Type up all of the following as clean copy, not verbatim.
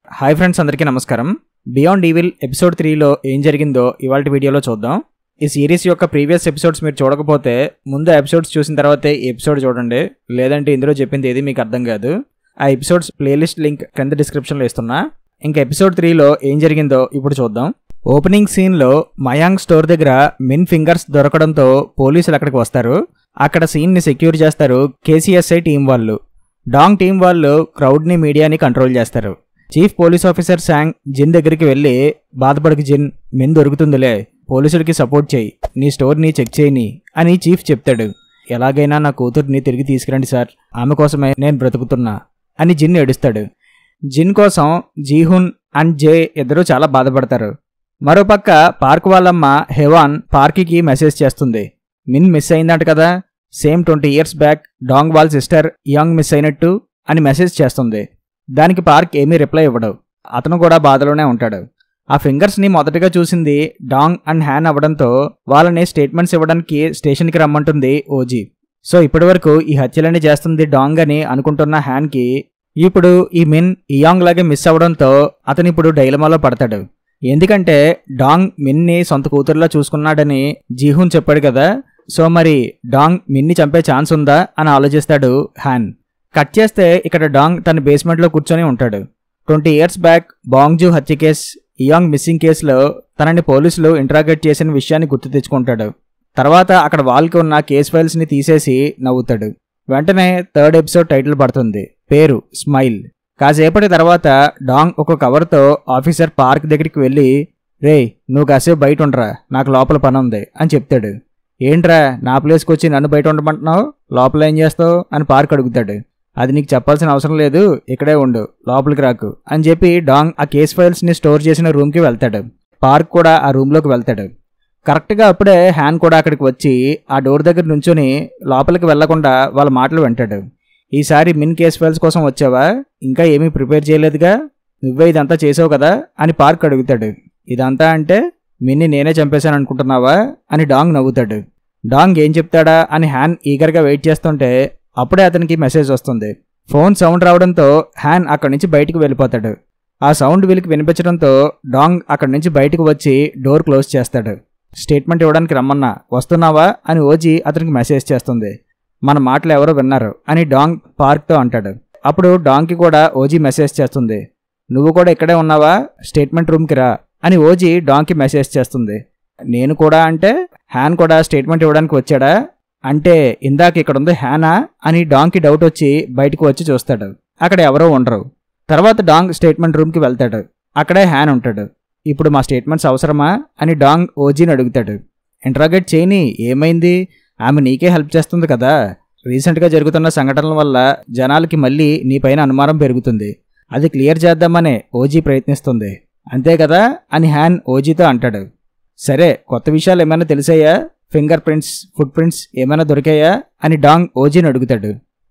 Hi friends, అందరికీ నమస్కారం. Beyond evil episode 3లో ఏం జరిగిందో ఇవాళ వీడియోలో చూద్దాం. ఈ సిరీస్ యొక్క ప్రీవియస్ ఎపిసోడ్స్ మీరు చూడకపోతే ముందు ఎపిసోడ్స్ చూసిన తర్వాతే ఈ ఎపిసోడ్ చూడండి, లేదంటే ఇందులో చెప్పింది ఏది మీకు అర్థం కాదు. ఆ ఎపిసోడ్స్ ప్లేలిస్ట్ లింక్ కింద డిస్క్రిప్షన్లో ఇస్తున్నా. ఇంకా ఎపిసోడ్ 3లో ఏం జరిగిందో ఇప్పుడు చూద్దాం. ఓపెనింగ్ సీన్లో మయాంగ్ స్టోర్ దగ్గర మిన్ ఫింగర్స్ దొరకడంతో పోలీసులు అక్కడికి వస్తారు. అక్కడ సీన్ని సెక్యూర్ చేస్తారు కేసీఎస్ఐ టీం వాళ్ళు. డాంగ్ టీం వాళ్ళు క్రౌడ్ని, మీడియాని కంట్రోల్ చేస్తారు. చీఫ్ పోలీస్ ఆఫీసర్ శాంగ్ జిన్ దగ్గరికి వెళ్ళి, బాధపడకు జిన్, మిన్ దొరుకుతుందిలే, పోలీసులకి సపోర్ట్ చేయి, నీ స్టోర్ని చెక్ చేయని అని చీఫ్ చెప్తాడు. ఎలాగైనా నా కూతుర్ని తిరిగి తీసుకురండి సార్, ఆమె కోసమే నేను బ్రతుకుతున్నా అని జిన్ ఏడుస్తాడు. జిన్ కోసం జీహున్ అండ్ జే ఇద్దరూ చాలా బాధపడతారు. మరోపక్క పార్క్ వాళ్ళమ్మ హెవాన్ పార్క్కి మెసేజ్ చేస్తుంది, మిన్ మిస్ అయిందంట కదా, సేమ్ 20 years బ్యాక్ డాంగ్ వాళ్ళ సిస్టర్ యాంగ్ మిస్ అయినట్టు అని మెసేజ్ చేస్తుంది. దానికి పార్క్ ఏమీ రిప్లై ఇవ్వడు. అతను కూడా బాధలోనే ఉంటాడు. ఆ ఫింగర్స్ని మొదటగా చూసింది డాంగ్ అండ్ హ్యాన్ అవ్వడంతో వాళ్ళని స్టేట్మెంట్స్ ఇవ్వడానికి స్టేషన్కి రమ్మంటుంది ఓజీ. సో ఇప్పటివరకు ఈ హత్యలన్నీ చేస్తుంది డాంగ్ అని అనుకుంటున్న హ్యాన్కి ఇప్పుడు ఈ మిన్ ఇయాంగ్ లాగే మిస్ అవ్వడంతో అతను ఇప్పుడు డైలమాలో పడతాడు. ఎందుకంటే డాంగ్ మిన్ని సొంత కూతురులా చూసుకున్నాడని జీహూన్ చెప్పాడు కదా, సో మరి డాంగ్ మిన్ని చంపే ఛాన్స్ ఉందా అని ఆలోచిస్తాడు హ్యాన్. కట్ చేస్తే ఇక్కడ డాంగ్ తన బేస్మెంట్లో కూర్చొని ఉంటాడు. 20 years బ్యాక్ బాంగ్జూ హత్య కేసు, ఇయాంగ్ మిస్సింగ్ కేసులో తనని పోలీసులు ఇంట్రాగేట్ చేసిన విషయాన్ని గుర్తు తెచ్చుకుంటాడు. తర్వాత అక్కడ వాల్కి ఉన్న కేస్ ఫైల్స్ని తీసేసి నవ్వుతాడు. వెంటనే 3rd ఎపిసోడ్ టైటిల్ పడుతుంది, పేరు స్మైల్. కాసేపటి తర్వాత డాంగ్ ఒక కవర్తో ఆఫీసర్ పార్క్ దగ్గరికి వెళ్ళి, రేయ్ నువ్వు కాసేపు బయట ఉండరా, నాకు లోపల పని ఉంది అని చెప్తాడు. ఏంట్రా నా ప్లేస్కి వచ్చి నన్ను బయట ఉండమంటున్నావు, లోపల ఏం చేస్తావు అని పార్క్ అడుగుతాడు. అది నీకు చెప్పాల్సిన అవసరం లేదు, ఇక్కడే ఉండు, లోపలికి రాకు అని చెప్పి డాంగ్ ఆ కేస్ ఫైల్స్ని స్టోర్ చేసిన రూమ్కి వెళ్తాడు. పార్క్ కూడా ఆ రూమ్లోకి వెళ్తాడు. కరెక్ట్గా అప్పుడే హ్యాన్ కూడా అక్కడికి వచ్చి ఆ డోర్ దగ్గర నుంచొని లోపలికి వెళ్లకుండా వాళ్ళ మాటలు వింటాడు. ఈసారి మిన్ కేస్ ఫైల్స్ కోసం వచ్చావా, ఇంకా ఏమీ ప్రిపేర్ చేయలేదుగా, నువ్వే ఇదంతా చేసావు కదా అని పార్క్ అడుగుతాడు. ఇదంతా అంటే మిన్ని నేనే చంపేశాను అనుకుంటున్నావా అని డాంగ్ నవ్వుతాడు. డాంగ్ ఏం చెప్తాడా అని హ్యాన్ ఈగర్గా వెయిట్ చేస్తుంటే అప్పుడే అతనికి మెసేజ్ వస్తుంది. ఫోన్ సౌండ్ రావడంతో హ్యాన్ అక్కడి నుంచి బయటికి వెళ్ళిపోతాడు. ఆ సౌండ్ వీళ్ళకి వినిపించడంతో డాంగ్ అక్కడి నుంచి బయటకు వచ్చి డోర్ క్లోజ్ చేస్తాడు. స్టేట్మెంట్ ఇవ్వడానికి రమ్మన్నా, వస్తున్నావా అని ఓజీ అతనికి మెసేజ్ చేస్తుంది. మన మాటలు ఎవరో విన్నారు అని డాంగ్ పార్క్తో అంటాడు. అప్పుడు డాంగ్కి కూడా ఓజీ మెసేజ్ చేస్తుంది, నువ్వు కూడా ఇక్కడే ఉన్నావా, స్టేట్మెంట్ రూమ్కి రా అని ఓజీ డాంగ్కి మెసేజ్ చేస్తుంది. నేను కూడా అంటే హ్యాన్ కూడా స్టేట్మెంట్ ఇవ్వడానికి వచ్చాడా అంటే ఇందాక ఇక్కడ ఉంది హ్యానా అని డాంగ్కి డౌట్ వచ్చి బయటకు వచ్చి చూస్తాడు. అక్కడ ఎవరో ఉండరు. తర్వాత డాంగ్ స్టేట్మెంట్ రూమ్కి వెళ్తాడు. అక్కడే హ్యాన్ ఉంటాడు. ఇప్పుడు మా స్టేట్మెంట్స్ అవసరమా అని డాంగ్ ఓజీని అడుగుతాడు. ఇంట్రాగేట్ చేయని, ఏమైంది, ఆమె నీకే హెల్ప్ చేస్తుంది కదా, రీసెంట్గా జరుగుతున్న సంఘటనల వల్ల జనాలకి మళ్ళీ నీపైన అనుమానం పెరుగుతుంది, అది క్లియర్ చేద్దామనే ఓజీ ప్రయత్నిస్తుంది, అంతే కదా అని హ్యాన్ ఓజీతో అంటాడు. సరే, కొత్త విషయాలు ఏమైనా తెలిసాయా, ఫింగర్ ప్రింట్స్, ఫుట్ ప్రింట్స్ ఏమైనా దొరికాయా అని డాంగ్ ఓజీని అడుగుతాడు.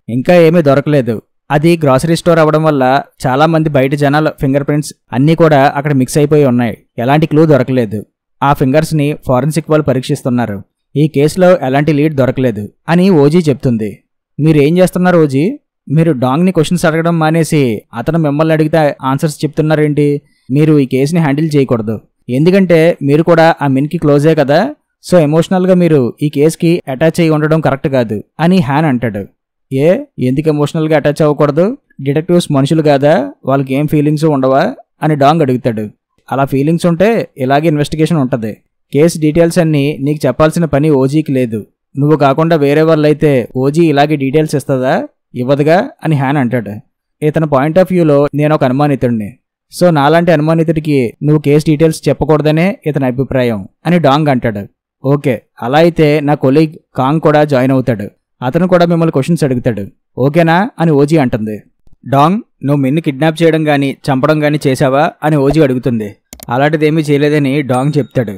ఇంకా ఏమీ దొరకలేదు, అది గ్రాసరీ స్టోర్ అవ్వడం వల్ల చాలా మంది బయట జనాల ఫింగర్ ప్రింట్స్ అన్నీ కూడా అక్కడ మిక్స్ అయిపోయి ఉన్నాయి, ఎలాంటి క్లూ దొరకలేదు, ఆ ఫింగర్స్ని ఫారెన్సిక్ వాళ్ళు పరీక్షిస్తున్నారు, ఈ కేసులో ఎలాంటి లీడ్ దొరకలేదు అని ఓజీ చెప్తుంది. మీరు ఏం చేస్తున్నారు ఓజీ, మీరు డాంగ్ని క్వశ్చన్స్ అడగడం మానేసి అతను మిమ్మల్ని అడిగితే ఆన్సర్స్ చెప్తున్నారేంటి, మీరు ఈ కేసుని హ్యాండిల్ చేయకూడదు, ఎందుకంటే మీరు కూడా ఆ మిన్కి క్లోజే కదా, సో ఎమోషనల్గా మీరు ఈ కేసుకి అటాచ్ అయ్యి ఉండడం కరెక్ట్ కాదు అని హ్యాన్ అంటాడు. ఎందుకు ఎమోషనల్గా అటాచ్ అవ్వకూడదు, డిటెక్టివ్స్ మనుషులు కాదా, వాళ్ళకి ఏం ఫీలింగ్స్ ఉండవా అని డాంగ్ అడుగుతాడు. అలా ఫీలింగ్స్ ఉంటే ఇలాగే ఇన్వెస్టిగేషన్ ఉంటుంది, కేసు డీటెయిల్స్ అన్నీ నీకు చెప్పాల్సిన పని ఓజీకి లేదు, నువ్వు కాకుండా వేరే వాళ్ళు అయితే ఓజీ ఇలాగే డీటెయిల్స్ ఇస్తుందా, ఇవ్వదుగా అని హ్యాన్ అంటాడు. ఇతని పాయింట్ ఆఫ్ వ్యూలో నేను ఒక అనుమానితుడిని, సో నాలాంటి అనుమానితుడికి నువ్వు కేసు డీటెయిల్స్ చెప్పకూడదనే ఇతని అభిప్రాయం అని డాంగ్ అంటాడు. ఓకే, అలా అయితే నా కొలీగ్ కాంగ్ కూడా జాయిన్ అవుతాడు, అతను కూడా మిమ్మల్ని క్వశ్చన్స్ అడుగుతాడు, ఓకేనా అని ఓజీ అంటుంది. డాంగ్, నువ్వు మిన్ని కిడ్నాప్ చేయడం కానీ చంపడం కానీ చేశావా అని ఓజీ అడుగుతుంది. అలాంటిదేమీ చేయలేదని డాంగ్ చెప్తాడు.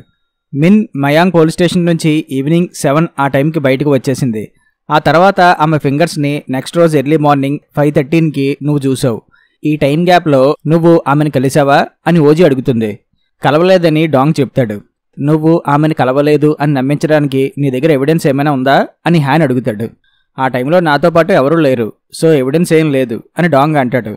మిన్ మయాంగ్ పోలీస్ స్టేషన్ నుంచి ఈవినింగ్ 7 ఆ టైంకి బయటకు వచ్చేసింది. ఆ తర్వాత ఆమె ఫింగర్స్ని నెక్స్ట్ రోజు ఎర్లీ మార్నింగ్ 5:13కి నువ్వు చూసావు. ఈ టైం గ్యాప్లో నువ్వు ఆమెను కలిసావా అని ఓజీ అడుగుతుంది. కలవలేదని డాంగ్ చెప్తాడు. నువ్వు ఆమెను కలవలేదు అని నమ్మించడానికి నీ దగ్గర ఎవిడెన్స్ ఏమైనా ఉందా అని హ్యాన్ అడుగుతాడు. ఆ టైంలో నాతో పాటు ఎవరూ లేరు, సో ఎవిడెన్స్ ఏం లేదు అని డాంగ్ అంటాడు.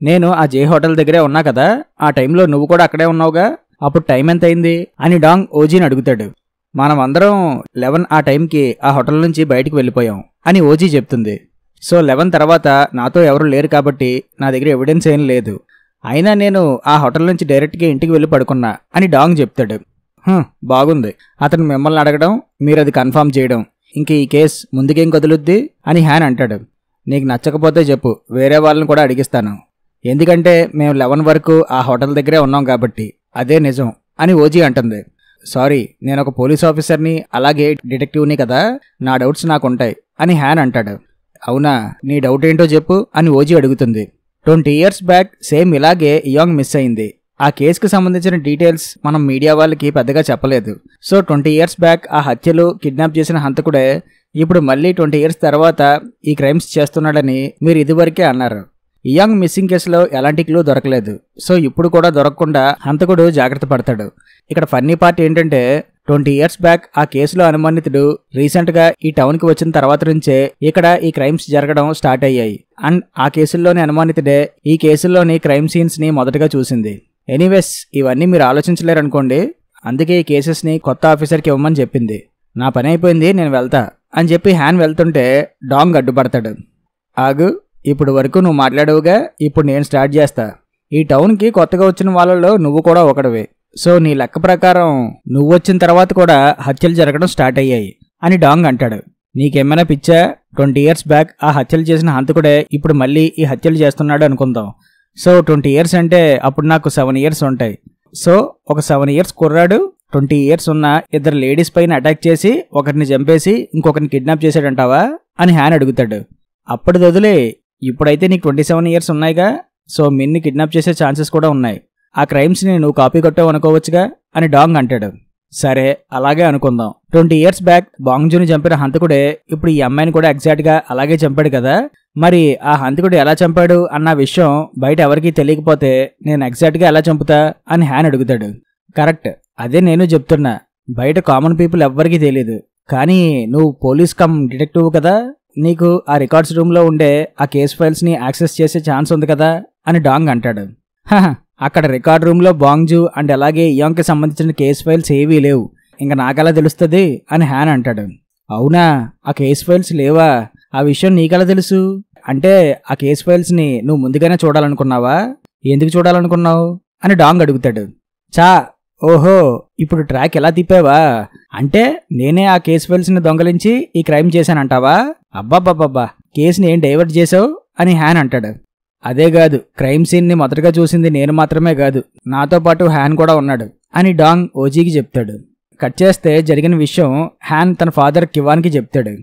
నేను ఆ జే హోటల్ దగ్గరే ఉన్నా కదా, ఆ టైంలో నువ్వు కూడా అక్కడే ఉన్నావుగా, అప్పుడు టైం ఎంత అయింది అని డాంగ్ ఓజీని అడుగుతాడు. మనం అందరం 11 ఆ టైంకి ఆ హోటల్ నుంచి బయటికి వెళ్ళిపోయాం అని ఓజీ చెప్తుంది. సో 11 తర్వాత నాతో ఎవరు లేరు కాబట్టి నా దగ్గర ఎవిడెన్స్ ఏం లేదు. అయినా నేను ఆ హోటల్ నుంచి డైరెక్ట్గా ఇంటికి వెళ్ళి పడుకున్నా అని డాంగ్ చెప్తాడు. బాగుంది, అతను మిమ్మల్ని అడగడం, మీరు అది కన్ఫర్మ్ చేయడం, ఇంక ఈ కేస్ ముందుకేం కదులుద్ది అని హ్యాన్ అంటాడు. నీకు నచ్చకపోతే చెప్పు, వేరే వాళ్ళని కూడా అడిగిస్తాను. ఎందుకంటే మేము 11 వరకు ఆ హోటల్ దగ్గరే ఉన్నాం కాబట్టి అదే నిజం అని ఓజీ అంటుంది. సారీ, నేను ఒక పోలీస్ ఆఫీసర్ని అలాగే డిటెక్టివ్ని కదా, నా డౌట్స్ నాకుంటాయి అని హ్యాన్ అంటాడు. అవునా, నీ డౌట్ ఏంటో చెప్పు అని ఓజీ అడుగుతుంది. 20 years బ్యాక్ సేమ్ ఇలాగే ఇయాంగ్ మిస్ అయింది. ఆ కేసుకు సంబంధించిన డీటెయిల్స్ మనం మీడియా వాళ్ళకి పెద్దగా చెప్పలేదు. సో 20 years బ్యాక్ ఆ హత్యలు, కిడ్నాప్ చేసిన హంతకుడే ఇప్పుడు మళ్ళీ 20 years తర్వాత ఈ క్రైమ్స్ చేస్తున్నాడని మీరు ఇదివరకే అన్నారు. ఇయాంగ్ మిస్సింగ్ కేసులో ఎలాంటి క్లూ దొరకలేదు. సో ఇప్పుడు కూడా దొరకకుండా హంతకుడు జాగ్రత్త పడతాడు. ఇక్కడ ఫన్నీ పార్ట్ ఏంటంటే 20 years బ్యాక్ ఆ కేసులో అనుమానితుడు రీసెంట్గా ఈ టౌన్కి వచ్చిన తర్వాత నుంచే ఇక్కడ ఈ క్రైమ్స్ జరగడం స్టార్ట్ అయ్యాయి. అండ్ ఆ కేసుల్లోని అనుమానితుడే ఈ కేసుల్లోని క్రైమ్ సీన్స్ని మొదటగా చూసింది. ఎనీవేస్, ఇవన్నీ మీరు ఆలోచించలేరనుకోండి. అందుకే ఈ కేసెస్ని కొత్త ఆఫీసర్కి ఇవ్వమని చెప్పింది. నా పని అయిపోయింది, నేను వెళ్తా అని చెప్పి హ్యాన్ వెళ్తుంటే డాంగ్ అడ్డుపడతాడు. ఆగు, ఇప్పుడు వరకు నువ్వు మాట్లాడవుగా, ఇప్పుడు నేను స్టార్ట్ చేస్తా. ఈ టౌన్కి కొత్తగా వచ్చిన వాళ్ళలో నువ్వు కూడా ఒకడివే. సో నీ లెక్క ప్రకారం నువ్వు వచ్చిన తర్వాత కూడా హత్యలు జరగడం స్టార్ట్ అయ్యాయి అని డాంగ్ అంటాడు. నీకేమైనా పిచ్చా? 20 years బ్యాక్ ఆ హత్యలు చేసిన హంతకుడే ఇప్పుడు మళ్ళీ ఈ హత్యలు చేస్తున్నాడు అనుకుందాం. సో 20 years అంటే అప్పుడు నాకు 7 years ఉంటాయి. సో ఒక 7 years కుర్రాడు 20 years ఉన్న ఇద్దరు లేడీస్ పైన అటాక్ చేసి ఒకరిని చంపేసి ఇంకొకరిని కిడ్నాప్ చేశాడంటావా అని హ్యాన్ అడుగుతాడు. అప్పుడు వదిలే, ఇప్పుడైతే నీకు 27 years ఉన్నాయిగా, సో మిన్ని కిడ్నాప్ చేసే ఛాన్సెస్ కూడా ఉన్నాయి. ఆ క్రైమ్స్ని నువ్వు కాపీ కొట్టావు అనుకోవచ్చుగా అని డాంగ్ అంటాడు. సరే, అలాగే అనుకుందాం. 20 years బ్యాక్ బాంగ్జూని చంపిన హంతకుడే ఇప్పుడు ఈ అమ్మాయిని కూడా ఎగ్జాక్ట్గా అలాగే చంపాడు కదా. మరి ఆ హంతకుడు ఎలా చంపాడు అన్న విషయం బయట ఎవరికీ తెలియకపోతే నేను ఎగ్జాక్ట్గా ఎలా చంపుతా అని హ్యాన్ అడుగుతాడు. కరెక్ట్, అదే నేను చెప్తున్నా. బయట కామన్ పీపుల్ ఎవ్వరికీ తెలియదు. కానీ నువ్వు పోలీస్ కమ్ డిటెక్టివ్ కదా, నీకు ఆ రికార్డ్స్ రూమ్లో ఉండే ఆ కేస్ ఫైల్స్ని యాక్సెస్ చేసే ఛాన్స్ ఉంది కదా అని డాంగ్ అంటాడు. అక్కడ రికార్డ్ రూమ్లో బాంగ్జూ అండ్ అలాగే ఇయాంగ్కి సంబంధించిన కేస్ ఫైల్స్ ఏవీ లేవు. ఇంకా నాకెలా తెలుస్తుంది అని హ్యాన్ అంటాడు. అవునా, ఆ కేస్ ఫైల్స్ లేవా? ఆ విషయం నీకెలా తెలుసు? అంటే ఆ కేస్ ఫైల్స్ని నువ్వు ముందుగానే చూడాలనుకున్నావా? ఎందుకు చూడాలనుకున్నావు అని డాంగ్ అడుగుతాడు. ఓహో, ఇప్పుడు ట్రాక్ ఎలా తిప్పావా? అంటే నేనే ఆ కేస్ ఫైల్స్ని దొంగలించి ఈ క్రైమ్ చేశానంటావా? అబ్బాబ్బాబ్బా, కేసుని ఏం డైవర్ట్ చేసావు అని హ్యాన్ అంటాడు. అదే కాదు, క్రైమ్ సీన్ని మొదటగా చూసింది నేను మాత్రమే కాదు, నాతో పాటు హ్యాన్ కూడా ఉన్నాడు అని డాంగ్ ఓజీకి చెప్తాడు. కట్ చేస్తే జరిగిన విషయం హ్యాన్ తన ఫాదర్ కివాన్కి చెప్తాడు.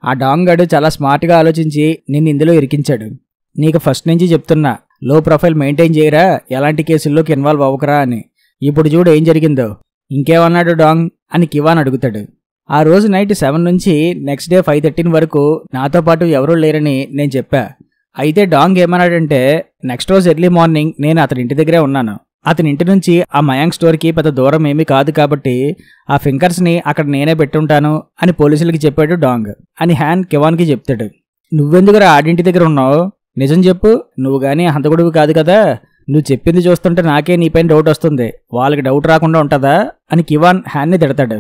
ఆ డాంగ్ గడు చాలా స్మార్ట్గా ఆలోచించి నిన్ను ఇందులో ఇరికించాడు. నీకు ఫస్ట్ నుంచి చెప్తున్నా, లో ప్రొఫైల్ మెయింటైన్ చేయరా, ఎలాంటి కేసుల్లోకి ఇన్వాల్వ్ అవ్వకరా అని. ఇప్పుడు చూడు ఏం జరిగిందో. ఇంకేమన్నాడు డాంగ్ అని కివాన్ అడుగుతాడు. ఆ రోజు నైట్ 7 నుంచి నెక్స్ట్ డే 5:13 వరకు నాతో పాటు ఎవరూ లేరని నేను చెప్పా. అయితే డాంగ్ ఏమన్నాడంటే నెక్స్ట్ రోజు ఎర్లీ మార్నింగ్ నేను అతని ఇంటి దగ్గరే ఉన్నాను. అతని ఇంటి నుంచి ఆ మయాంగ్ స్టోర్కి పెద్ద దూరం ఏమీ కాదు కాబట్టి ఆ ఫింగర్స్ని అక్కడ నేనే పెట్టుంటాను అని పోలీసులకి చెప్పాడు డాంగ్ అని హ్యాన్ కివాన్కి చెప్తాడు. నువ్వెందుకురా ఆడింటి దగ్గర ఉన్నావు? నిజం చెప్పు, నువ్వు కానీ హంతకుడివి కాదు కదా. నువ్వు చెప్పింది చూస్తుంటే నాకే నీపైన డౌట్ వస్తుంది, వాళ్ళకి డౌట్ రాకుండా ఉంటుందా అని కివాన్ హ్యాన్ని తిడతాడు.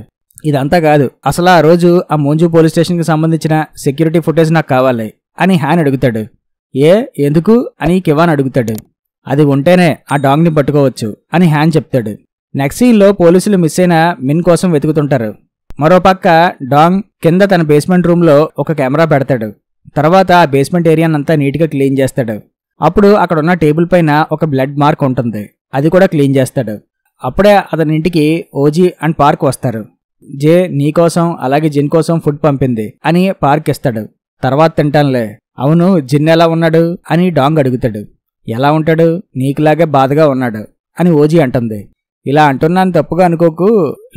ఇదంతా కాదు, అసలు ఆ రోజు ఆ మోంజు పోలీస్ స్టేషన్కి సంబంధించిన సెక్యూరిటీ ఫుటేజ్ నాకు కావాలి అని హ్యాన్ అడుగుతాడు. ఎందుకు అని కివాన్ అడుగుతాడు. అది ఉంటేనే ఆ డాంగ్ని పట్టుకోవచ్చు అని హ్యాన్ చెప్తాడు. నెక్స్ట్ సీన్లో పోలీసులు మిస్ అయిన మిన్ కోసం వెతుకుతుంటారు. మరోపక్క డాంగ్ కింద తన బేస్మెంట్ రూమ్లో ఒక కెమెరా పెడతాడు. తర్వాత ఆ బేస్మెంట్ ఏరియానంతా నీట్గా క్లీన్ చేస్తాడు. అప్పుడు అక్కడ ఉన్న టేబుల్ పైన ఒక బ్లడ్ మార్క్ ఉంటుంది, అది కూడా క్లీన్ చేస్తాడు. అప్పుడే అతని ఇంటికి ఓజీ అండ్ పార్క్ వస్తారు. జే నీకోసం అలాగే జిన్ కోసం ఫుడ్ పంపింది అని పార్క్ ఇస్తాడు. తర్వాత తింటానులే. అవును, జిన్ ఎలా ఉన్నాడు అని డాంగ్ అడుగుతాడు. ఎలా ఉంటాడు, నీకులాగే బాధగా ఉన్నాడు అని ఓజీ అంటుంది. ఇలా అంటున్నాను తప్పుగా అనుకోకు,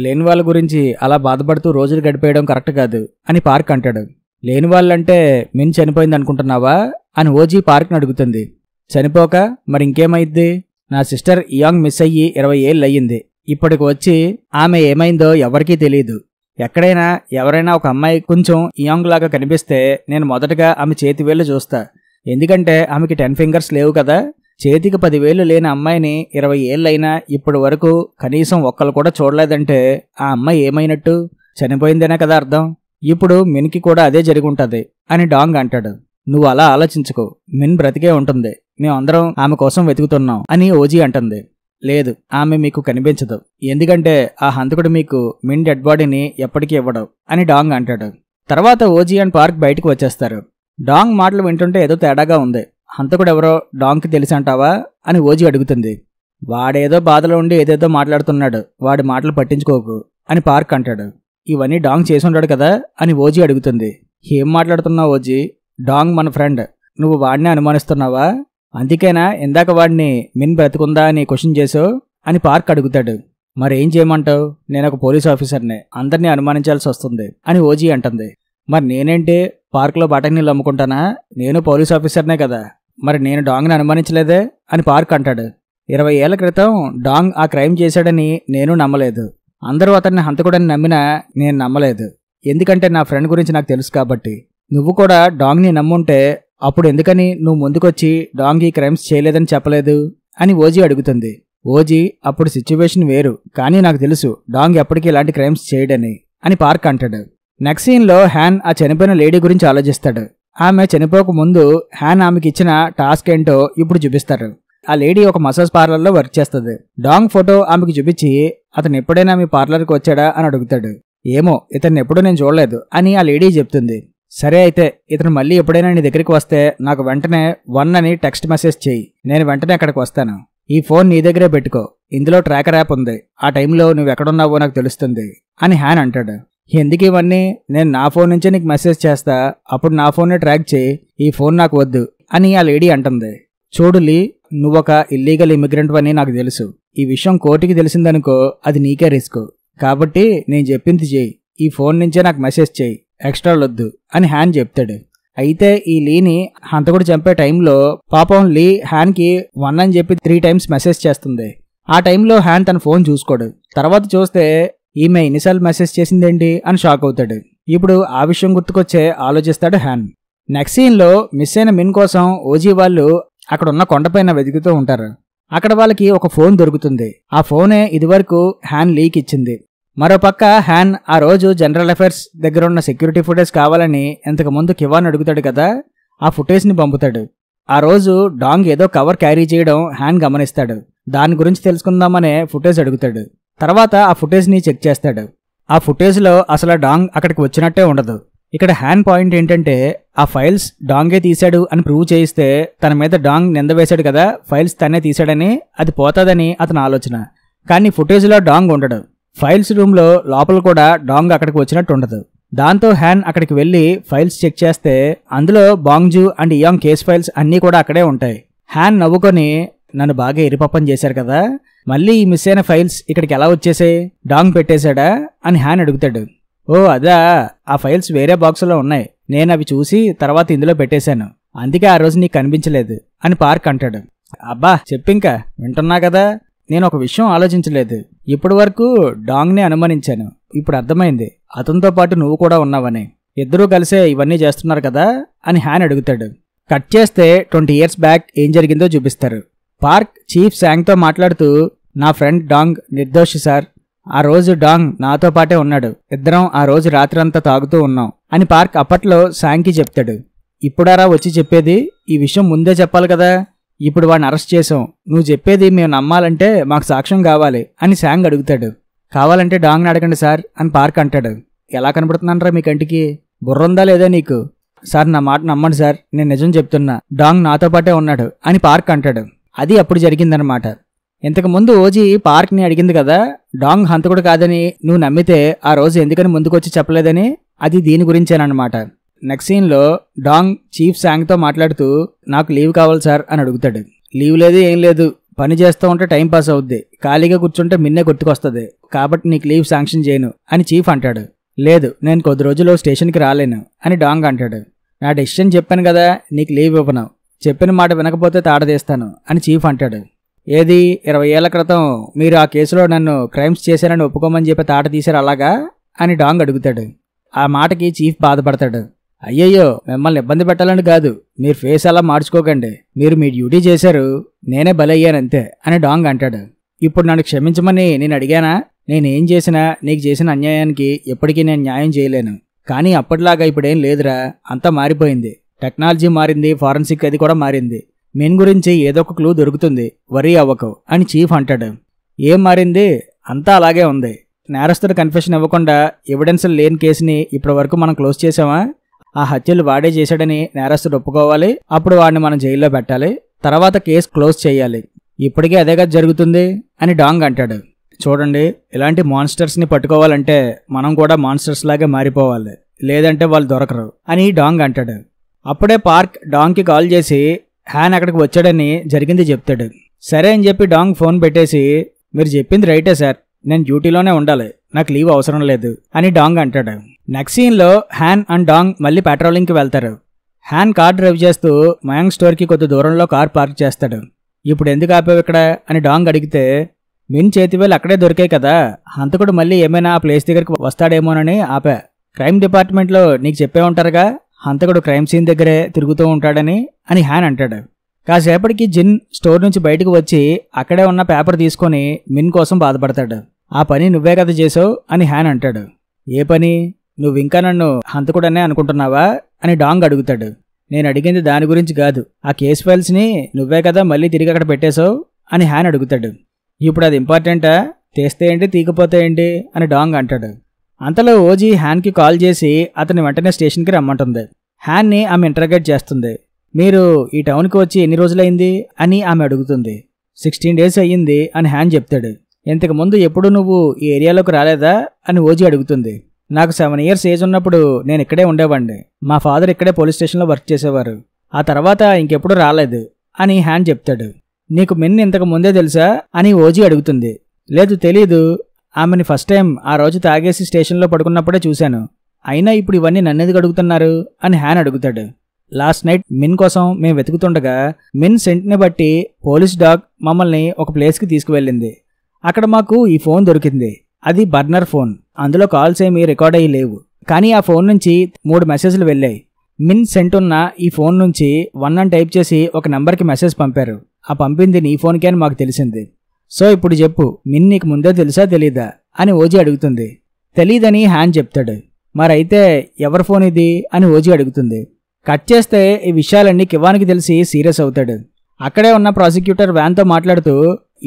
లేని వాళ్ళ గురించి అలా బాధపడుతూ రోజులు గడిపేయడం కరెక్ట్ కాదు అని పార్క్ అంటాడు. లేని వాళ్ళంటే మిన్ చనిపోయింది అనుకుంటున్నావా అని ఓజీ పార్క్ని అడుగుతుంది. చనిపోక మరి ఇంకేమైద్ది? నా సిస్టర్ ఇయాంగ్ మిస్ అయ్యి 20 ఏళ్ళు అయ్యింది. ఇప్పటికి వచ్చి ఆమె ఏమైందో ఎవరికీ తెలియదు. ఎక్కడైనా ఎవరైనా ఒక అమ్మాయి కొంచెం ఇయాంగ్ లాగా కనిపిస్తే నేను మొదటగా ఆమె చేతి వేళ్ళు చూస్తా, ఎందుకంటే ఆమెకి 10 ఫింగర్స్ లేవు కదా. చేతికి 10,000 లేని అమ్మాయిని 20 ఏళ్ళైనా ఇప్పటి వరకు కనీసం ఒక్కరు కూడా చూడలేదంటే ఆ అమ్మాయి ఏమైనట్టు? చనిపోయిందేనే కదా అర్థం. ఇప్పుడు మిన్కి కూడా అదే జరుగుంటది అని డాంగ్ అంటాడు. నువ్వు అలా ఆలోచించుకో, మిన్ బ్రతికే ఉంటుంది, మేమందరం ఆమె కోసం వెతుకుతున్నాం అని ఓజీ అంటుంది. లేదు, ఆమె మీకు కనిపించదు, ఎందుకంటే ఆ హంతకుడు మీకు మిన్ డెడ్ బాడీని ఎప్పటికీ ఇవ్వడు అని డాంగ్ అంటాడు. తర్వాత ఓజీ అండ్ పార్క్ బయటకు వచ్చేస్తారు. డాంగ్ మాటలు వింటుంటే ఏదో తేడాగా ఉంది. హంతకుడెవరో డాంగ్కి తెలిసి అంటావా అని ఓజీ అడుగుతుంది. వాడేదో బాధలో ఉండి ఏదేదో మాట్లాడుతున్నాడు, వాడి మాటలు పట్టించుకోకు అని పార్క్ అంటాడు. ఇవన్నీ డాంగ్ చేసుంటాడు కదా అని ఓజీ అడుగుతుంది. ఏం మాట్లాడుతున్నావు ఓజీ? డాంగ్ మన ఫ్రెండ్, నువ్వు వాడినే అనుమానిస్తున్నావా? అందుకేనా ఇందాక వాడిని మిన్ బ్రతుకుందా అని క్వశ్చన్ చేసావు అని పార్క్ అడుగుతాడు. మరేం చేయమంటావు? నేను ఒక పోలీస్ ఆఫీసర్నే, అందరినీ అనుమానించాల్సి వస్తుంది అని ఓజీ అంటుంది. మరి నేనేంటి పార్క్లో బఠానీలు అమ్ముకుంటానా? నేను పోలీస్ ఆఫీసర్నే కదా, మరి నేను డాంగ్ని అనుమానించలేదే అని పార్క్ అంటాడు. 20 ఏళ్ల క్రితం డాంగ్ ఆ క్రైమ్ చేశాడని నేను నమ్మలేదు. అందరూ అతన్ని హంతకుడని నమ్మినా నేను నమ్మలేదు, ఎందుకంటే నా ఫ్రెండ్ గురించి నాకు తెలుసు కాబట్టి. నువ్వు కూడా డాంగ్ని నమ్ముంటే అప్పుడు ఎందుకని నువ్వు ముందుకొచ్చి డాంగ్ ఈ క్రైమ్స్ చేయలేదని చెప్పలేదు అని ఓజీ అడుగుతుంది. ఓజీ అప్పుడు సిచ్యువేషన్ వేరు, కానీ నాకు తెలుసు డాంగ్ ఎప్పటికీ ఇలాంటి క్రైమ్స్ చేయడని అని పార్క్ అంటాడు. నెక్స్ట్ సీన్లో హ్యాన్ ఆ చనిపోయిన లేడీ గురించి ఆలోచిస్తాడు. ఆమె చనిపోక ముందు హ్యాన్ ఆమెకి ఇచ్చిన టాస్క్ ఏంటో ఇప్పుడు చూపిస్తారు. ఆ లేడీ ఒక మసాజ్ పార్లర్లో వర్క్ చేస్తుంది. డాంగ్ ఫోటో ఆమెకి చూపించి అతను ఎప్పుడైనా మీ పార్లర్కి వచ్చాడా అని అడుగుతాడు. ఏమో, ఇతన్ని ఎప్పుడూ నేను చూడలేదు అని ఆ లేడీ చెప్తుంది. సరే అయితే ఇతను మళ్ళీ ఎప్పుడైనా నీ దగ్గరికి వస్తే నాకు వెంటనే 1 అని టెక్స్ట్ మెసేజ్ చేయి, నేను వెంటనే అక్కడికి వస్తాను. ఈ ఫోన్ నీ దగ్గరే పెట్టుకో, ఇందులో ట్రాకర్ యాప్ ఉంది, ఆ టైంలో నువ్వు ఎక్కడున్నావో నాకు తెలుస్తుంది అని హ్యాన్ అంటాడు. ఎందుకు ఇవన్నీ? నేను నా ఫోన్ నుంచే నీకు మెసేజ్ చేస్తా, అప్పుడు నా ఫోన్నే ట్రాక్ చేయి, ఈ ఫోన్ నాకు వద్దు అని ఆ లేడీ అంటుంది. చూడు లీ, నువ్వొక ఇల్లీగల్ ఇమిగ్రెంట్ అని నాకు తెలుసు. ఈ విషయం కోర్టుకి తెలిసిందనుకో అది నీకే రిస్క్, కాబట్టి నేను చెప్పింది చేయి, ఈ ఫోన్ నుంచే నాకు మెసేజ్ చేయి, ఎక్స్ట్రాలొద్దు అని హ్యాన్ చెప్తాడు. అయితే ఈ లీని హంతకుడు చంపే టైంలో పాపం లీ హ్యాన్కి 1 అని చెప్పి 3 టైమ్స్ మెసేజ్ చేస్తుంది. ఆ టైంలో హ్యాన్ తన ఫోన్ చూసుకోడు. తర్వాత చూస్తే ఈమె ఎన్నిసార్లు మెసేజ్ చేసిందేంటి అని షాక్ అవుతాడు. ఇప్పుడు ఆ విషయం గుర్తుకొచ్చే ఆలోచిస్తాడు హ్యాన్. నెక్స్ట్ సీన్లో మిస్ అయిన మిన్ కోసం ఓజీ వాళ్ళు అక్కడ ఉన్న కొండపైన వెతుకుతూ ఉంటారు. అక్కడ వాళ్ళకి ఒక ఫోన్ దొరుకుతుంది. ఆ ఫోనే ఇదివరకు హ్యాన్ లీకి ఇచ్చింది. మరోపక్క హ్యాన్ ఆ రోజు జనరల్ అఫైర్స్ దగ్గర ఉన్న సెక్యూరిటీ ఫుటేజ్ కావాలని ఇంతకుముందు కివాన్ అడుగుతాడు కదా, ఆ ఫుటేజ్ని పంపుతాడు. ఆ రోజు డాంగ్ ఏదో కవర్ క్యారీ చేయడం హ్యాన్ గమనిస్తాడు. దాని గురించి తెలుసుకుందామనే ఫుటేజ్ అడుగుతాడు. తర్వాత ఆ ఫుటేజ్ని చెక్ చేస్తాడు. ఆ ఫుటేజ్లో అసలు డాంగ్ అక్కడికి వచ్చినట్టే ఉండదు. ఇక్కడ హ్యాన్ పాయింట్ ఏంటంటే ఆ ఫైల్స్ డాంగే తీశాడు అని ప్రూవ్ చేయిస్తే తన మీద డాంగ్ నింద వేశాడు కదా, ఫైల్స్ తనే తీశాడని అది పోతాదని అతని ఆలోచన. కానీ ఫుటేజ్లో డాంగ్ ఉండడు. ఫైల్స్ రూమ్లో లోపల కూడా డాంగ్ అక్కడికి వచ్చినట్టు ఉండదు. దాంతో హ్యాన్ అక్కడికి వెళ్ళి ఫైల్స్ చెక్ చేస్తే అందులో బాంగ్జూ అండ్ ఇయాంగ్ కేస్ ఫైల్స్ అన్నీ కూడా అక్కడే ఉంటాయి. హ్యాన్ నవ్వుకొని, నన్ను బాగా ఎరిపప్పం చేశారు కదా, మళ్ళీ ఈ మిస్ అయిన ఫైల్స్ ఇక్కడికి ఎలా వచ్చేసాయి, డాంగ్ పెట్టేశాడా అని హ్యాన్ అడుగుతాడు. ఓ అదా, ఆ ఫైల్స్ వేరే బాక్సులో ఉన్నాయి, నేను అవి చూసి తర్వాత ఇందులో పెట్టేశాను, అందుకే ఆ రోజు నీకు కనిపించలేదు అని పార్క్ అంటాడు. అబ్బా చెప్పింకా, వింటున్నా కదా, నేను ఒక విషయం ఆలోచించలేదు. ఇప్పటి వరకు డాంగ్ని అనుమానించాను, ఇప్పుడు అర్థమైంది అతనితో పాటు నువ్వు కూడా ఉన్నావని. ఇద్దరూ కలిసే ఇవన్నీ చేస్తున్నారు కదా అని హ్యాన్ అడుగుతాడు. కట్ చేస్తే 20 years బ్యాక్ ఏం జరిగిందో చూపిస్తారు. పార్క్ చీఫ్ శాంగ్తో మాట్లాడుతూ, నా ఫ్రెండ్ డాంగ్ నిర్దోషి సార్, ఆ రోజు డాంగ్ నాతో పాటే ఉన్నాడు, ఇద్దరం ఆ రోజు రాత్రంతా తాగుతూ ఉన్నాం అని పార్క్ అప్పట్లో శాంగ్కి చెప్తాడు. ఇప్పుడారా వచ్చి చెప్పేది? ఈ విషయం ముందే చెప్పాలి కదా, ఇప్పుడు వాడిని అరెస్ట్ చేసాం, నువ్వు చెప్పేది మేము నమ్మాలంటే మాకు సాక్ష్యం కావాలి అని శాంగ్ అడుగుతాడు. కావాలంటే డాంగ్ని అడగండి సార్ అని పార్క్ అంటాడు. ఎలా కనబడుతున్నానరా మీ కంటికి, బుర్రుందా లేదా నీకు? సార్ నా మాట నమ్మండి సార్, నేను నిజం చెప్తున్నా, డాంగ్ నాతో పాటే ఉన్నాడు అని పార్క్ అంటాడు. అది అప్పుడు జరిగిందనమాట. ఇంతకుముందు ఓజీ పార్క్ని అడిగింది కదా, డాంగ్ హంతకుడు కాదని నువ్వు నమ్మితే ఆ రోజు ఎందుకని ముందుకొచ్చి చెప్పలేదని, అది దీని గురించేనమాట. నెక్స్ట్ సీన్లో డాంగ్ చీఫ్ శాంగ్తో మాట్లాడుతూ, నాకు లీవ్ కావాలి సార్ అని అడుగుతాడు. లీవ్ లేదు ఏం లేదు, పని చేస్తూ ఉంటే టైం పాస్ అవుద్ది, ఖాళీగా కూర్చుంటే మిన్నే గుర్తుకొస్తుంది, కాబట్టి నీకు లీవ్ శాంక్షన్ చేయను అని చీఫ్ అంటాడు. లేదు, నేను కొద్ది రోజులు స్టేషన్కి రాలేను అని డాంగ్ అంటాడు. నా డెసిషన్ చెప్పాను కదా, నీకు లీవ్ ఇవ్వను, చెప్పిన మాట వినకపోతే తాడదీస్తాను అని చీఫ్ అంటాడు. ఏది 20 ఏళ్ల క్రితం మీరు ఆ కేసులో నన్ను క్రైమ్స్ చేశానని ఒప్పుకోమని చెప్పి తాట తీశారు అలాగా అని డాంగ్ అడుగుతాడు. ఆ మాటకి చీఫ్ బాధపడతాడు. అయ్యయ్యో, మిమ్మల్ని ఇబ్బంది పెట్టాలని కాదు, మీరు ఫేస్ అలా మార్చుకోకండి, మీరు మీ డ్యూటీ చేశారు, నేనే బలయ్యానంతే అని డాంగ్ అంటాడు. ఇప్పుడు నన్ను క్షమించమని నేను అడిగానా? నేనేం చేసినా నీకు చేసిన అన్యాయానికి ఎప్పటికీ నేను న్యాయం చేయలేను. కానీ అప్పటిలాగా ఇప్పుడేం లేదురా, అంతా మారిపోయింది. టెక్నాలజీ మారింది, ఫారెన్సిక్ అది కూడా మారింది. మిన్ గురించి ఏదో ఒక క్లూ దొరుకుతుంది, వరీ అవ్వకు అని చీఫ్ అంటాడు. ఏం మారింది? అంతా అలాగే ఉంది. నేరస్తుడు కన్ఫెషన్ ఇవ్వకుండా ఎవిడెన్స్ లేని కేసుని ఇప్పటి వరకు మనం క్లోజ్ చేసామా? ఆ హత్యలు వాడే చేశాడని నేరస్తుడు ఒప్పుకోవాలి, అప్పుడు వాడిని మనం జైల్లో పెట్టాలి, తర్వాత కేసు క్లోజ్ చేయాలి. ఇప్పటికే అదేగా జరుగుతుంది అని డాంగ్ అంటాడు. చూడండి, ఇలాంటి మాన్స్టర్స్ని పట్టుకోవాలంటే మనం కూడా మాన్స్టర్స్ లాగే మారిపోవాలి, లేదంటే వాళ్ళు దొరకరు అని డాంగ్ అంటాడు. అప్పుడే పార్క్ డాంగ్కి కాల్ చేసి హ్యాన్ అక్కడికి వచ్చాడని జరిగింది చెప్తాడు. సరే అని చెప్పి డాంగ్ ఫోన్ పెట్టేసి, మీరు చెప్పింది రైటే సార్, నేను డ్యూటీలోనే ఉండాలి, నాకు లీవ్ అవసరం లేదు అని డాంగ్ అంటాడు. నెక్స్ట్ సీన్లో హ్యాన్ అండ్ డాంగ్ మళ్ళీ పెట్రోలింగ్కి వెళ్తారు. హ్యాన్ కార్ డ్రైవ్ చేస్తూ మయాంగ్ స్టోర్కి కొద్ది దూరంలో కార్ పార్క్ చేస్తాడు. ఇప్పుడు ఎందుకు ఆపావు ఇక్కడ అని డాంగ్ అడిగితే, మిన్ చేతివేలు అక్కడే దొరికాయి కదా, హంతకుడు మళ్ళీ ఏమైనా ఆ ప్లేస్ దగ్గరికి వస్తాడేమోనని ఆపా. క్రైమ్ డిపార్ట్మెంట్లో నీకు చెప్పే ఉంటారుగా, హంతకుడు క్రైమ్ సీన్ దగ్గరే తిరుగుతూ ఉంటాడని అని హ్యాన్ అంటాడు. కాసేపటికి జిన్ స్టోర్ నుంచి బయటకు వచ్చి అక్కడే ఉన్న పేపర్ తీసుకొని మిన్ కోసం బాధపడతాడు. ఆ పని నువ్వే కదా చేసావు అని హ్యాన్ అంటాడు. ఏ పని? నువ్వు ఇంకా నన్ను హంతకుడనే అనుకుంటున్నావా అని డాంగ్ అడుగుతాడు. నేను అడిగింది దాని గురించి కాదు, ఆ కేస్ ఫైల్స్ని నువ్వే కదా మళ్ళీ తిరిగి అక్కడ పెట్టేశావు అని హ్యాన్ అడుగుతాడు. ఇప్పుడు అది ఇంపార్టెంటా? తీస్తే ఏంటి, తీకపోతే ఏంటి అని డాంగ్ అంటాడు. అంతలో ఓజీ హ్యాన్కి కాల్ చేసి అతని వెంటనే స్టేషన్కి రమ్మంటుంది. హ్యాన్ని ఆమె ఇంటర్గేట్ చేస్తుంది. మీరు ఈ టౌన్కి వచ్చి ఎన్ని రోజులైంది అని ఆమె అడుగుతుంది. 16 days అయ్యింది అని హ్యాన్ చెప్తాడు. ఇంతకుముందు ఎప్పుడు నువ్వు ఈ ఏరియాలోకి రాలేదా అని ఓజీ అడుగుతుంది. నాకు 7 years ఏజ్ ఉన్నప్పుడు నేను ఇక్కడే ఉండేవాడిని, మా ఫాదర్ ఇక్కడే పోలీస్ స్టేషన్లో వర్క్ చేసేవారు, ఆ తర్వాత ఇంకెప్పుడు రాలేదు అని హ్యాన్ చెప్తాడు. నీకు మిన్ ఇంతకు ముందే తెలుసా అని ఓజీ అడుగుతుంది. లేదు, తెలీదు, ఆమెని ఫస్ట్ టైం ఆ రోజు తాగేసి స్టేషన్లో పడుకున్నప్పుడే చూశాను, అయినా ఇప్పుడు ఇవన్నీ నన్నెందుకు అడుగుతున్నారు అని హ్యాన్ అడుగుతాడు. లాస్ట్ నైట్ మిన్ కోసం మేము వెతుకుతుండగా మిన్ సెంట్ని బట్టి పోలీస్ డాగ్ మమ్మల్ని ఒక ప్లేస్కి తీసుకువెళ్ళింది. అక్కడ మాకు ఈ ఫోన్ దొరికింది. అది బర్నర్ ఫోన్, అందులో కాల్స్ ఏమీ రికార్డ్ అయ్యి లేవు, కానీ ఆ ఫోన్ నుంచి 3 మెసేజ్లు వెళ్ళాయి. మిన్ సెంట్ ఉన్న ఈ ఫోన్ నుంచి 1 అని టైప్ చేసి ఒక నెంబర్కి మెసేజ్ పంపారు. ఆ పంపింది నీ ఫోన్కే అని మాకు తెలిసింది. సో ఇప్పుడు చెప్పు, మిన్ నీకు ముందే తెలుసా తెలీదా అని ఓజీ అడుగుతుంది. తెలీదని హ్యాన్ చెప్తాడు. మరైతే ఎవరి ఫోన్ ఇది అని ఓజీ అడుగుతుంది. కట్ చేస్తే ఈ విషయాలన్నీ కివాన్కి తెలిసి సీరియస్ అవుతాడు. అక్కడే ఉన్న ప్రాసిక్యూటర్ వ్యాన్తో మాట్లాడుతూ,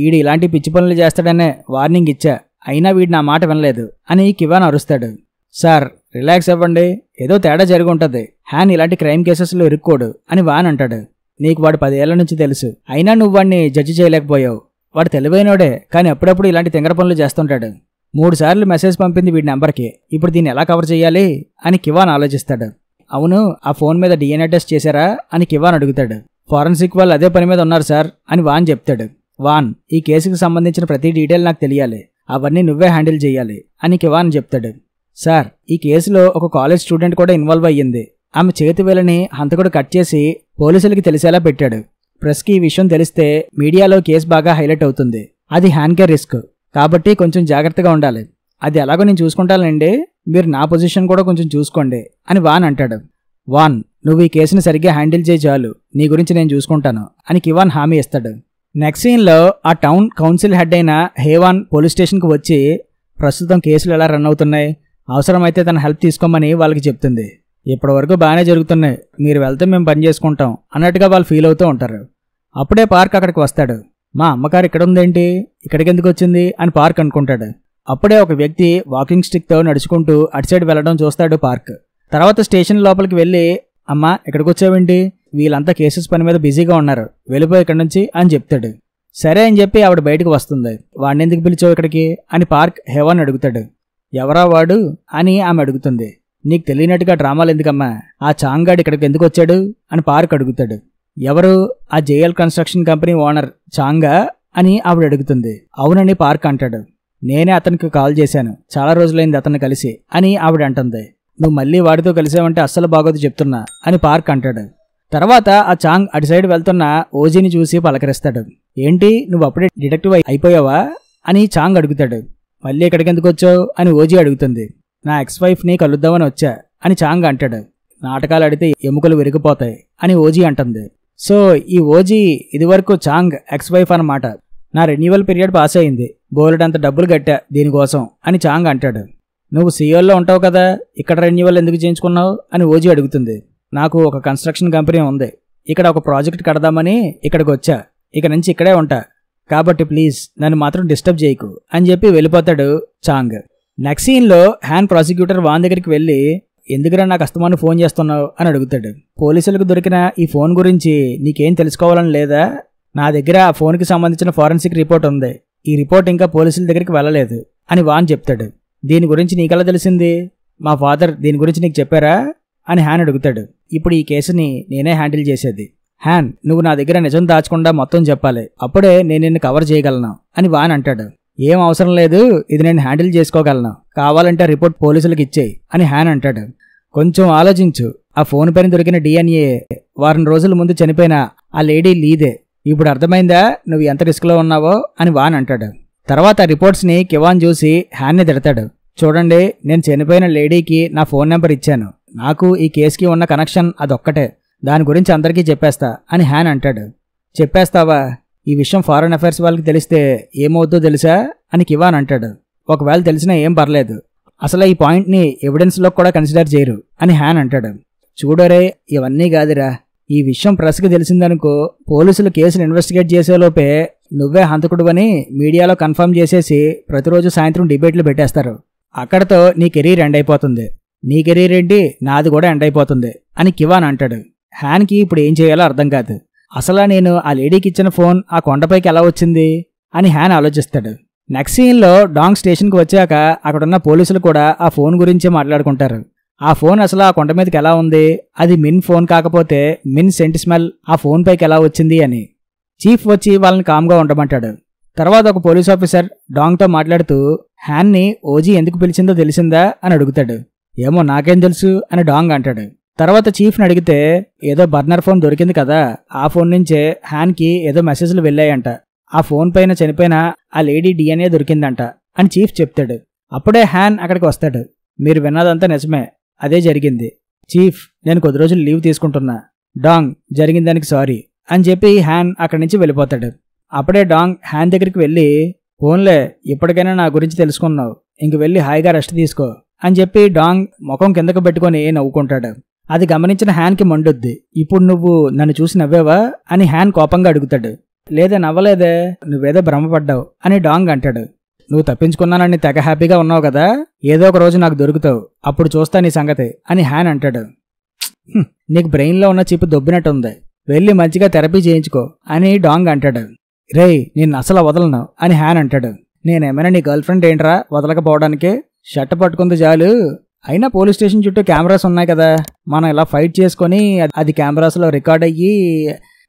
ఈడు ఇలాంటి పిచ్చి పనులు చేస్తాడనే వార్నింగ్ ఇచ్చా, అయినా వీడు నా మాట వినలేదు అని కివాన్ అరుస్తాడు. సార్ రిలాక్స్ అవ్వండి, ఏదో తేడా జరిగి ఉంటుంది, హ్యాన్ ఇలాంటి క్రైమ్ కేసెస్లో ఇరుక్కోడు అని వాన్ అంటాడు. నీకు వాడు 10 ఏళ్ల నుంచి తెలుసు, అయినా నువ్వు వాడిని జడ్జి చేయలేకపోయావు. వాడు తెలివైనోడే, కానీ అప్పుడప్పుడు ఇలాంటి తింగర పనులు చేస్తుంటాడు. 3 సార్లు మెసేజ్ పంపింది వీడి నెంబర్కి, ఇప్పుడు దీన్ని ఎలా కవర్ చేయాలి అని కివాన్ ఆలోచిస్తాడు. అవును, ఆ ఫోన్ మీద DNA టెస్ట్ చేశారా అని కివాన్ అడుగుతాడు. ఫారెన్సిక్ వాళ్ళు అదే పని మీద ఉన్నారు సార్ అని వాన్ చెప్తాడు. వాన్, ఈ కేసుకి సంబంధించిన ప్రతి డీటెయిల్ నాకు తెలియాలి, అవన్నీ నువ్వే హ్యాండిల్ చేయాలి అని కివాన్ చెప్తాడు. సార్, ఈ కేసులో ఒక కాలేజ్ స్టూడెంట్ కూడా ఇన్వాల్వ్ అయ్యింది. ఆమె చేతి వేలని హంతకుడు కట్ చేసి పోలీసులకి తెలిసేలా పెట్టాడు. ప్రెస్కి ఈ విషయం తెలిస్తే మీడియాలో కేసు బాగా హైలైట్ అవుతుంది. అది హ్యాన్కే రిస్క్, కాబట్టి కొంచెం జాగ్రత్తగా ఉండాలి. అది ఎలాగో నేను చూసుకుంటానండి, మీరు నా పొజిషన్ కూడా కొంచెం చూసుకోండి అని వాన్ అంటాడు. వాన్, నువ్వు ఈ కేసుని సరిగ్గా హ్యాండిల్ చేయి చాలు, నీ గురించి నేను చూసుకుంటాను అని కివాన్ హామీ ఇస్తాడు. నెక్స్ట్ సీన్లో ఆ టౌన్ కౌన్సిల్ హెడ్ అయిన హేవాన్ పోలీస్ స్టేషన్కి వచ్చి ప్రస్తుతం కేసులు ఎలా రన్ అవుతున్నాయి, అవసరమైతే తన హెల్ప్ తీసుకోమని వాళ్ళకి చెప్తుంది. ఇప్పటివరకు బాగానే జరుగుతున్నాయి, మీరు వెళ్తే మేము పని చేసుకుంటాం అన్నట్టుగా వాళ్ళు ఫీల్ అవుతూ ఉంటారు. అప్పుడే పార్క్ అక్కడికి వస్తాడు. మా అమ్మకారు ఇక్కడ ఉందేంటి, ఇక్కడికి ఎందుకు వచ్చింది అని పార్క్ అనుకుంటాడు. అప్పుడే ఒక వ్యక్తి వాకింగ్ స్టిక్తో నడుచుకుంటూ అటు సైడ్ వెళ్లడం చూస్తాడు పార్క్. తర్వాత స్టేషన్ లోపలికి వెళ్ళి, అమ్మా ఇక్కడికి వచ్చావేంటి, వీళ్ళంతా కేసెస్ పని మీద బిజీగా ఉన్నారు, వెళ్ళిపోయి ఇక్కడి నుంచి అని చెప్తాడు. సరే అని చెప్పి ఆవిడ బయటకు వస్తుంది. వాడిని ఎందుకు పిలిచావు ఇక్కడికి అని పార్క్ హేవాన్ అడుగుతాడు. ఎవరా వాడు అని ఆమె అడుగుతుంది. నీకు తెలియనట్టుగా డ్రామాలు ఎందుకమ్మా, ఆ చాంగాడు ఇక్కడికి ఎందుకు వచ్చాడు అని పార్క్ అడుగుతాడు. ఎవరు? ఆ జేఎల్ కన్స్ట్రక్షన్ కంపెనీ ఓనర్ చాంగా అని ఆవిడ అడుగుతుంది. అవునని పార్క్ అంటాడు. నేనే అతనికి కాల్ చేశాను, చాలా రోజులైంది అతన్ని కలిసి అని ఆవిడ అంటుంది. నువ్వు మళ్ళీ వాడితో కలిసావంటే అస్సలు బాగోదు చెప్తున్నా అని పార్క్ అంటాడు. తర్వాత ఆ చాంగ్ అటు సైడ్ వెళ్తున్న ఓజీని చూసి పలకరిస్తాడు. ఏంటి, నువ్వు అప్పుడే డిటెక్టివ్ అయిపోయావా అని చాంగ్ అడుగుతాడు. మళ్ళీ ఇక్కడికి ఎందుకు వచ్చావు అని ఓజీ అడుగుతుంది. నా ఎక్స్ వైఫ్ని కలుద్దామని వచ్చా అని చాంగ్ అంటాడు. నాటకాలు ఆడితే ఎముకలు విరిగిపోతాయి అని ఓజీ అంటుంది. సో ఈ ఓజీ ఇదివరకు చాంగ్ ఎక్స్ వైఫ్ అన్నమాట. నా రెన్యువల్ పీరియడ్ పాస్ అయింది, బోలెడంత డబ్బులు కట్టా దీనికోసం అని చాంగ్ అంటాడు. నువ్వు సీఈఓలో ఉంటావు కదా, ఇక్కడ రెన్యువల్ ఎందుకు చేయించుకున్నావు అని ఓజీ అడుగుతుంది. నాకు ఒక కన్స్ట్రక్షన్ కంపెనీ ఉంది, ఇక్కడ ఒక ప్రాజెక్ట్ కడదామని ఇక్కడికి వచ్చా, ఇక నుంచి ఇక్కడే ఉంటా, కాబట్టి ప్లీజ్ నన్ను మాత్రం డిస్టర్బ్ చేయకు అని చెప్పి వెళ్ళిపోతాడు చాంగ్. నెక్స్ట్ సీన్లో హ్యాన్ ప్రాసిక్యూటర్ వాన్ దగ్గరికి వెళ్ళి ఎందుకురా నాకు అస్తమాను ఫోన్ చేస్తున్నావు అని అడుగుతాడు. పోలీసులకు దొరికిన ఈ ఫోన్ గురించి నీకేం తెలుసుకోవాలని లేదా? నా దగ్గర ఆ ఫోన్కి సంబంధించిన ఫారెన్సిక్ రిపోర్ట్ ఉంది, ఈ రిపోర్ట్ ఇంకా పోలీసుల దగ్గరికి వెళ్ళలేదు అని వాన్ చెప్తాడు. దీని గురించి నీకెలా తెలిసింది? మా ఫాదర్ దీని గురించి నీకు చెప్పారా అని హ్యాన్ అడుగుతాడు. ఇప్పుడు ఈ కేసుని నేనే హ్యాండిల్ చేసేది. హ్యాన్, నువ్వు నా దగ్గర నిజం దాచకుండా మొత్తం చెప్పాలి, అప్పుడే నేను నిన్ను కవర్ చేయగలను అని వాన్ అంటాడు. ఏం అవసరం లేదు, ఇది నేను హ్యాండిల్ చేసుకోగలను, కావాలంటే రిపోర్ట్ పోలీసులకు ఇచ్చేయి అని హ్యాన్ అంటాడు. కొంచెం ఆలోచించు, ఆ ఫోన్ పైన దొరికిన DNA వారం రోజుల ముందు చనిపోయిన ఆ లేడీ లీదే. ఇప్పుడు అర్థమైందా నువ్వు ఎంత రిస్క్లో ఉన్నావో అని వాన్ అంటాడు. తర్వాత రిపోర్ట్స్ని కివాన్ చూసి హ్యాన్ని తిడతాడు. చూడండి, నేను చనిపోయిన లేడీకి నా ఫోన్ నెంబర్ ఇచ్చాను, నాకు ఈ కేసుకి ఉన్న కనెక్షన్ అదొక్కటే, దాని గురించి అందరికీ చెప్పేస్తా అని హ్యాన్ అంటాడు. చెప్పేస్తావా? ఈ విషయం ఫారెన్ అఫైర్స్ వాళ్ళకి తెలిస్తే ఏమవుద్దో తెలుసా అని కివాన్ అంటాడు. ఒకవేళ తెలిసినా ఏం పర్లేదు, అసలు ఈ పాయింట్ని ఎవిడెన్స్లో కూడా కన్సిడర్ చేయరు అని హ్యాన్ అంటాడు. చూడరే, ఇవన్నీ కాదురా, ఈ విషయం ప్రెస్కి తెలిసిందనుకో, పోలీసులు కేసులు ఇన్వెస్టిగేట్ చేసేలోపే నువ్వే హంతకుడువని మీడియాలో కన్ఫర్మ్ చేసేసి ప్రతిరోజు సాయంత్రం డిబేట్లు పెట్టేస్తారు. అక్కడతో నీ కెరీర్ ఎండ్ అయిపోతుంది. నీ కెరీర్ ఏంటి, నాది కూడా ఎండ్ అయిపోతుంది అని కివాన్ అంటాడు. హ్యాన్కి ఇప్పుడు ఏం చేయాలో అర్థం కాదు. అసలు నేను ఆ లేడీకి ఇచ్చిన ఫోన్ ఆ కొండపైకి ఎలా వచ్చింది అని హ్యాన్ ఆలోచిస్తాడు. నెక్స్ట్ సీన్లో డాంగ్ స్టేషన్కి వచ్చాక అక్కడున్న పోలీసులు కూడా ఆ ఫోన్ గురించే మాట్లాడుకుంటారు. ఆ ఫోన్ అసలు ఆ కొండ మీదకి ఎలా ఉంది, అది మిన్ ఫోన్ కాకపోతే మిన్ సెంట్ స్మెల్ ఆ ఫోన్ పైకి ఎలా వచ్చింది అని. చీఫ్ వచ్చి వాళ్ళని కామ్గా ఉండమంటాడు. తర్వాత ఒక పోలీస్ ఆఫీసర్ డాంగ్తో మాట్లాడుతూ హ్యాన్ని ఓజీ ఎందుకు పిలిచిందో తెలిసిందా అని అడుగుతాడు. ఏమో నాకేం తెలుసు అని డాంగ్ అంటాడు. తర్వాత చీఫ్ని అడిగితే ఏదో బర్నర్ ఫోన్ దొరికింది కదా, ఆ ఫోన్ నుంచే హ్యాన్కి ఏదో మెసేజ్లు వెళ్ళాయంట, ఆ ఫోన్ పైన చనిపోయిన ఆ లేడీ DNA దొరికిందంట అని చీఫ్ చెప్తాడు. అప్పుడే హ్యాన్ అక్కడికి వస్తాడు. మీరు విన్నదంతా నిజమే, అదే జరిగింది చీఫ్, నేను కొద్ది రోజులు లీవ్ తీసుకుంటున్నా, డాంగ్ జరిగిన దానికి సారీ అని చెప్పి హ్యాన్ అక్కడి నుంచి వెళ్ళిపోతాడు. అప్పుడే డాంగ్ హ్యాన్ దగ్గరికి వెళ్ళి ఫోన్లే, ఇప్పటికైనా నా గురించి తెలుసుకున్నావు, ఇంక వెళ్ళి హాయిగా రెస్ట్ తీసుకో అని చెప్పి డాంగ్ ముఖం కిందకు పెట్టుకొని నవ్వుకుంటాడు. అది గమనించిన హ్యాన్కి మండుద్ది. ఇప్పుడు నువ్వు నన్ను చూసి నవ్వేవా అని హ్యాన్ కోపంగా అడుగుతాడు. లేదే, నవ్వలేదే, నువ్వేదో భ్రమపడ్డావు అని డాంగ్ అంటాడు. నువ్వు తప్పించుకున్నానని తెగ హ్యాపీగా ఉన్నావు కదా, ఏదో ఒక రోజు నాకు దొరుకుతావు, అప్పుడు చూస్తా నీ సంగతి అని హ్యాన్ అంటాడు. నీకు బ్రెయిన్లో ఉన్న చిప్పు దొబ్బినట్టుంది, వెళ్ళి మంచిగా థెరపీ చేయించుకో అని డాంగ్ అంటాడు. రేయ్, నేను అసలు వదలను అని హ్యాన్ అంటాడు. నేనేమైనా నీ గర్ల్ ఫ్రెండ్ ఏంట్రా వదలకపోవడానికి, షర్ట్ పట్టుకుంది చాలు, అయినా పోలీస్ స్టేషన్ చుట్టూ కెమెరాస్ ఉన్నాయి కదా, మనం ఇలా ఫైట్ చేసుకొని అది కెమెరాస్లో రికార్డ్ అయ్యి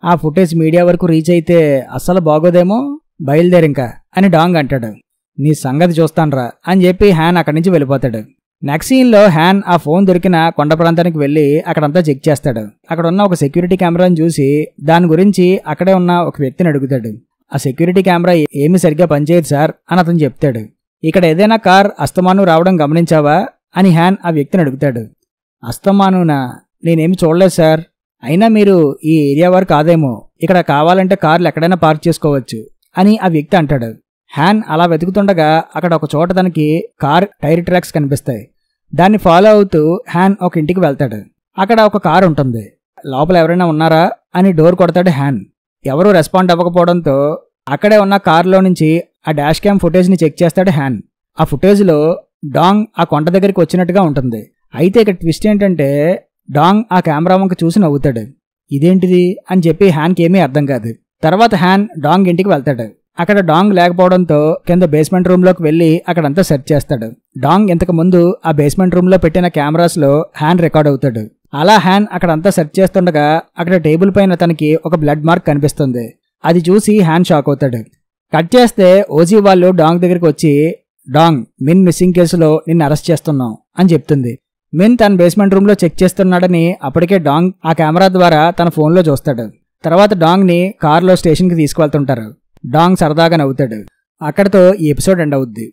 ఆ ఫుటేజ్ మీడియా వరకు రీచ్ అయితే అస్సలు బాగోదేమో, బయలుదేరింకా అని డాంగ్ అంటాడు. నీ సంగతి చూస్తాన్రా అని చెప్పి హ్యాన్ అక్కడి నుంచి వెళ్ళిపోతాడు. నెక్స్ట్ సీన్లో హ్యాన్ ఆ ఫోన్ దొరికిన కొండ ప్రాంతానికి వెళ్ళి అక్కడంతా చెక్ చేస్తాడు. అక్కడ ఉన్న ఒక సెక్యూరిటీ కెమెరాని చూసి దాని గురించి అక్కడే ఉన్న ఒక వ్యక్తిని అడుగుతాడు. ఆ సెక్యూరిటీ కెమెరా ఏమీ సరిగ్గా పనిచేయదు సార్ అని అతను చెప్తాడు. ఇక్కడ ఏదైనా కార్ అస్తమాను రావడం గమనించావా అని హ్యాన్ ఆ వ్యక్తిని అడుగుతాడు. అస్తమానునా, నేనేమి చూడలేదు సార్, అయినా మీరు ఈ ఏరియా వారు కాదేమో, ఇక్కడ కావాలంటే కార్లు ఎక్కడైనా పార్క్ చేసుకోవచ్చు అని ఆ వ్యక్తి అంటాడు. హ్యాన్ అలా వెతుకుతుండగా అక్కడ ఒక చోట తనకి కార్ టైర్ ట్రాక్స్ కనిపిస్తాయి. దాన్ని ఫాలో అవుతూ హ్యాన్ ఒక ఇంటికి వెళ్తాడు. అక్కడ ఒక కార్ ఉంటుంది. లోపల ఎవరైనా ఉన్నారా అని డోర్ కొడతాడు హ్యాన్. ఎవరూ రెస్పాండ్ అవ్వకపోవడంతో అక్కడే ఉన్న కారులో నుంచి ఆ డాష్ క్యామ్ ఫుటేజ్ని చెక్ చేస్తాడు హ్యాన్. ఆ ఫుటేజ్లో డాంగ్ ఆ కొండ దగ్గరికి వచ్చినట్టుగా ఉంటుంది. అయితే ఇక్కడ ట్విస్ట్ ఏంటంటే డాంగ్ ఆ కెమెరా వంక చూసి నవ్వుతాడు. ఇదేంటిది అని చెప్పి హ్యాన్కి ఏమీ అర్థం కాదు. తర్వాత హ్యాన్ డాంగ్ ఇంటికి వెళ్తాడు. అక్కడ డాంగ్ లేకపోవడంతో కింద బేస్మెంట్ రూమ్లోకి వెళ్ళి అక్కడంతా సెర్చ్ చేస్తాడు. డాంగ్ ఇంతకు ముందు ఆ బేస్మెంట్ రూమ్లో పెట్టిన కెమెరాస్లో హ్యాన్ రికార్డ్ అవుతాడు. అలా హ్యాన్ అక్కడంతా సెర్చ్ చేస్తుండగా అక్కడ టేబుల్ పైన తనకి ఒక బ్లడ్ మార్క్ కనిపిస్తుంది. అది చూసి హ్యాన్ షాక్ అవుతాడు. కట్ చేస్తే ఓజీ వాళ్ళు డాంగ్ దగ్గరికి వచ్చి, డాంగ్, మిన్ మిస్సింగ్ కేసులో నిన్ను అరెస్ట్ చేస్తున్నాం అని చెప్తుంది. మిన్ తన బేస్మెంట్ రూమ్లో చెక్ చేస్తున్నాడని అప్పటికే డాంగ్ ఆ కెమెరా ద్వారా తన ఫోన్లో చూస్తాడు. తర్వాత డాంగ్ని కార్లో స్టేషన్కి తీసుకువెళ్తుంటారు. డాంగ్ సరదాగా నవ్వుతాడు. అక్కడితో ఈ ఎపిసోడ్ ఎండ్ అవుద్ది.